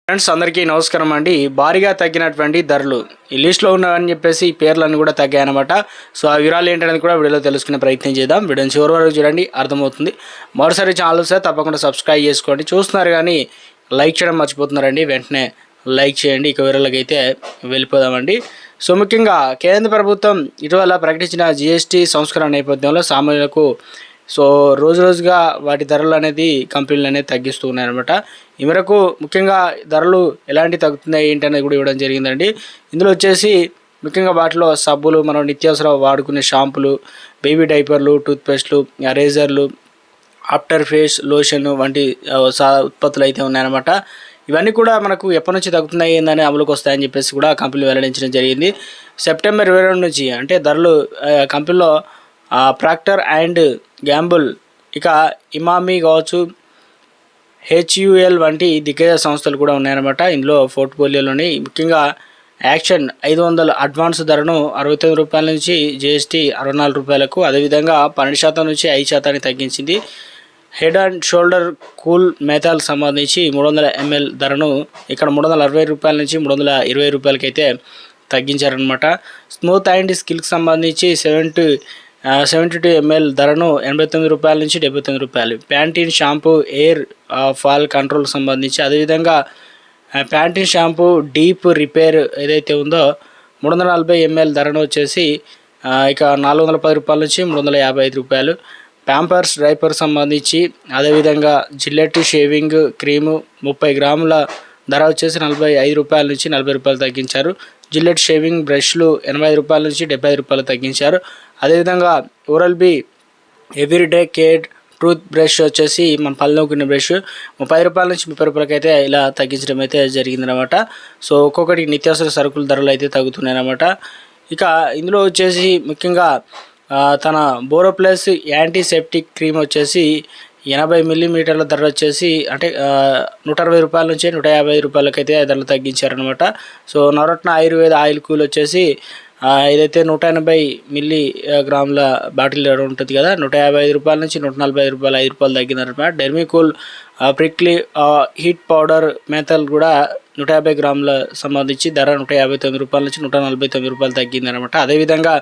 Friends అందరికీ నమస్కారం అండి. భారీగా తగ్గినటువంటి ధరలు ఈ లిస్ట్లో ఉన్నాయని చెప్పేసి ఈ పేర్లన్నీ కూడా తగ్గాయన్నమాట. సో ఆ వివరాలు ఏంటనేది కూడా వీడియోలో తెలుసుకునే ప్రయత్నం చేద్దాం. వీడియోని చివరి వరకు చూడండి, అర్థమవుతుంది. మరోసారి ఛానల్ వస్తే తప్పకుండా సబ్స్క్రైబ్ చేసుకోండి. చూస్తున్నారు కానీ లైక్ చేయడం మర్చిపోతున్నారండి, వెంటనే లైక్ చేయండి. ఇక వివరాలకు అయితే వెళ్ళిపోదామండి. సో ముఖ్యంగా కేంద్ర ప్రభుత్వం ఇటీవల ప్రకటించిన జిఎస్టీ సంస్కరణ నేపథ్యంలో సామాన్యులకు సో రోజుగా వాటి ధరలు అనేది కంపెనీలు అనేది తగ్గిస్తూ ఉన్నాయన్నమాట. ఈ మేరకు ముఖ్యంగా ధరలు ఎలాంటి తగ్గుతున్నాయి ఏంటి అనేది కూడా ఇవ్వడం జరిగిందండి. ఇందులో వచ్చేసి ముఖ్యంగా వాటిలో సబ్బులు, మనం నిత్యావసర వాడుకునే షాంపులు, బేబీ డైపర్లు, టూత్పేస్ట్లు, రేజర్లు, ఆఫ్టర్ ఫేస్ లోషన్ వంటి ఉత్పత్తులు అయితే ఉన్నాయన్నమాట. ఇవన్నీ కూడా మనకు ఎప్పటి నుంచి తగ్గుతున్నాయి ఏందని అమలుకి వస్తాయని చెప్పేసి కూడా కంపెనీలు వెల్లడించడం జరిగింది. సెప్టెంబర్ 22 నుంచి అంటే ధరలు కంపెనీలో ప్రాక్టర్ అండ్ గ్యాంబుల్, ఇక ఇమామి కావచ్చు, హెచ్యుఎల్ వంటి దిగ్గజ సంస్థలు కూడా ఉన్నాయన్నమాట. ఇందులో పోర్ట్ఫోలియోలోని ముఖ్యంగా యాక్షన్ 500 అడ్వాన్స్ ధరను ₹69 నుంచి జిఎస్టీ ₹64, అదేవిధంగా 12% నుంచి 5% తగ్గించింది. హెడ్ అండ్ షోల్డర్ కూల్ మెథాల్ సంబంధించి 300 ml ధరను ఇక్కడ ₹360 నుంచి ₹320 అయితే తగ్గించారనమాట. స్మూత్ అండ్ స్కిల్కి సంబంధించి 72 ml ధరను ₹89 నుంచి ₹79. Pantene shampoo hair fall control సంబంధించి, అదేవిధంగా ప్యాంటీన్ షాంపూ డీప్ రిపేర్ ఏదైతే ఉందో 340 ml ధరను వచ్చేసి ఇక ₹410 నుంచి ₹355. ప్యాంపర్స్ డైపర్ సంబంధించి, అదేవిధంగా జిల్లెట్ షేవింగ్ క్రీము 30 గ్రాముల ధర వచ్చేసి ₹45 నుంచి ₹40 తగ్గించారు. జిల్లెట్ షేవింగ్ బ్రష్లు ₹85 నుంచి ₹75 తగ్గించారు. అదేవిధంగా Oral B everyday care tooth brush వచ్చేసి మన పళ్ళుకునే బ్రష్ ₹30 నుంచి ₹30 అయితే ఇలా తగ్గించడం అయితే జరిగిందనమాట. సో ఒక్కొక్కటి నిత్యావసర సరుకుల ధరలు అయితే తగ్గుతున్నాయి అన్నమాట. ఇక ఇందులో వచ్చేసి ముఖ్యంగా తన బోరోప్లస్ యాంటీసెప్టిక్ క్రీమ్ వచ్చేసి 80 మిల్లీమీటర్ల ధర వచ్చేసి అంటే ₹160 నుంచి ₹150 అయితే ధరలు తగ్గించారనమాట. సో నవరత్న ఆయుర్వేద ఆయిల్ కూల్ వచ్చేసి ఏదైతే 180 మిల్లీ గ్రాముల బాటిల్ ఉంటుంది కదా, ₹155 నుంచి ₹145 ₹5 తగ్గిందనమాట. డెర్మికూల్ ప్రిక్లీ హీట్ పౌడర్ మెథల్ కూడా 150 గ్రాముల సంబంధించి ధర ₹159 నుంచి ₹149 తగ్గిందనమాట. అదేవిధంగా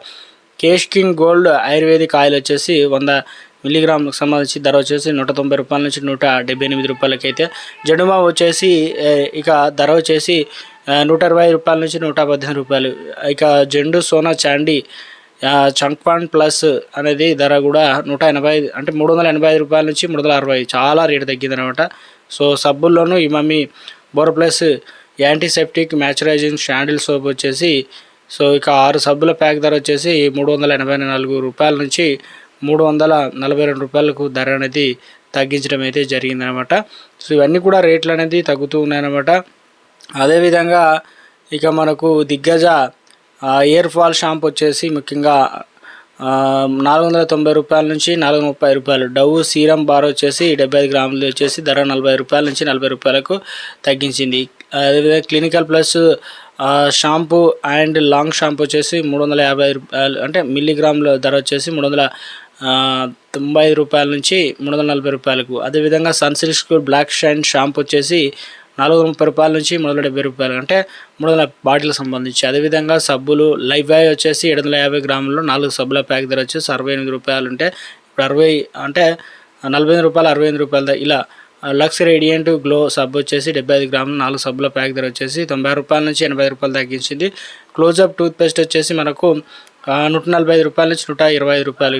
cash king gold ayurvedic oil వచ్చేసి 100 మిల్లీగ్రాములకు సంబంధించి ధర వచ్చేసి ₹190 నుంచి ₹178 అయితే. జండుబామ్ వచ్చేసి ఇక ధర వచ్చేసి ₹120 నుంచి ₹118. ఇక జెండు సోనా చాండీ చంక్పాన్ ప్లస్ అనేది ధర కూడా 180 అంటే ₹385 నుంచి ₹360 చాలా రేటు తగ్గిందనమాట. సో సబ్బుల్లోనూ Emami Boroplus antiseptic moisturising sandal soap వచ్చేసి సో ఇక 6 సబ్బుల ప్యాక్ ధర వచ్చేసి ₹384 నుంచి ₹342 ధర అనేది తగ్గించడం అయితే జరిగిందనమాట. సో ఇవన్నీ కూడా రేట్లు అనేది తగ్గుతూ ఉన్నాయన్నమాట. అదేవిధంగా ఇక మనకు దిగ్గజ ఎయిర్ ఫాల్ షాంపూ వచ్చేసి ముఖ్యంగా ₹490 నుంచి ₹430. డవ్ సీరం బార్ వచ్చేసి 75 గ్రాములు వచ్చేసి ధర ₹40 నుంచి ₹40 తగ్గించింది. అదేవిధంగా clinical plus shampoo and long shampoo వచ్చేసి ₹350 అంటే మిల్లీగ్రాముల ధర వచ్చేసి ₹390 నుంచి ₹340. అదేవిధంగా సన్సిల్క్ బ్లాక్ షైన్ షాంపూ వచ్చేసి ₹430 నుంచి ₹370 అంటే 300 బాటిల్ సంబంధించి. అదేవిధంగా సబ్బులు లైవ్ బాయ్ వచ్చేసి 750 గ్రాములు 4 సబ్బుల ప్యాక్ ధర వచ్చేసి ₹68 ఉంటే ఇప్పుడు 60 అంటే ₹45 ₹65 ఇలా. లక్స్ రేడియంట్ గ్లో సబ్బు వచ్చేసి 75 గ్రాములు 4 సబ్బుల ప్యాక్ ధర వచ్చేసి ₹90 నుంచి ₹80 తగ్గించింది. క్లోజప్ టూత్పేస్ట్ వచ్చేసి మనకు ₹145 నుంచి ₹125.